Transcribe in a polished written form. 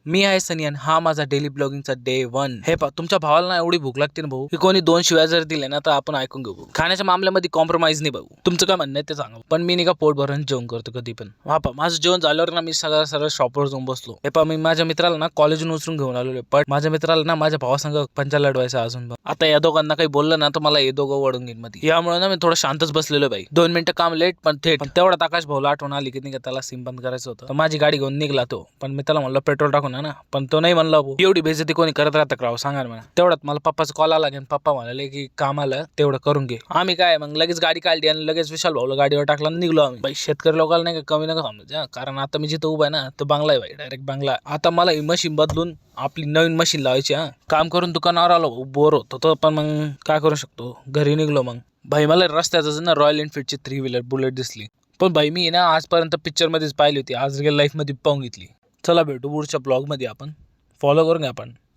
मी आहे सनियन, हा माझा डेली ब्लॉगिंगचा डे 1. हे पहा, तुमच्या भावाला ना एवढी भूक लागते ना भाऊ, की कोणी 2 शिव्या जर दिले ना तर आपण ऐकून घेऊ. खाण्याच्या मामल्यामध्ये कॉम्प्रोमाइज नाही भाऊ. तुमचं काय म्हणणं आहे ते सांगा. पण मी नाही का पोट भरून जेवण करतो कधी पण. हा पहा, माझं जेवण झाल्यावर ना मी सरळ शॉपवर जाऊन बसलो. हे पहा, मी माझ्या मित्राला ना कॉलेजून उचलून घेऊन आलेलो, पण माझ्या मित्राला ना माझ्या भावासंग पंचा लढवायचा अजून. आता या दोघांना काही बोललं ना तर मला हे दोघं वळून घेईन मध्ये. यामुळे ना मी थोडं शांतच बसलेलो बाई. 2 मिनिटं काम लेट, पण थेट. पण तेवढ्यात आकाश भाऊला आठवण आली की नाही का त्याला सिम बंद करायचं होतं. तर माझी गाडी घेऊन निघला तो. पण मी त्याला म्हणलं पेट्रोल टाकून ना, पण तो नाही म्हणला. एवढी बेइज्जती कोणी करत राहतं का सांगा ना मला. तेवढ्यात मला पप्पाचा कॉल आला की पप्पा म्हणाले की काम आलं तेवढं करून घे. आम्ही काय मग लगेच गाडी काढली आणि लगेच विशाल भाऊला गाडीवर टाकला आणि निघलो आम्ही. बाई शेतकरी लोकांना नाही का कमी नका समजा, कारण आता मी जिथं उभा आहे ना तो बंगला आहे बाई, डायरेक्ट बंगला. आता मला ही मशीन बदलून आपली नवीन मशीन लावायची. काम करून दुकानावर आलो, बोर होतो तो, पण मग काय करू शकतो, घरी निघलो. मग भाई मला रस्त्याचं ना रॉयल एनफील्डची 3 व्हीलर बुलेट दिसली. पण भाई मी ना आजपर्यंत पिक्चर मध्येच पाहिली होती, आज रिअल लाईफ मध्ये पाहून घेतली. चला भेटू पुढच्या ब्लॉग मध्ये. आपण फॉलो करून घ्या आपण.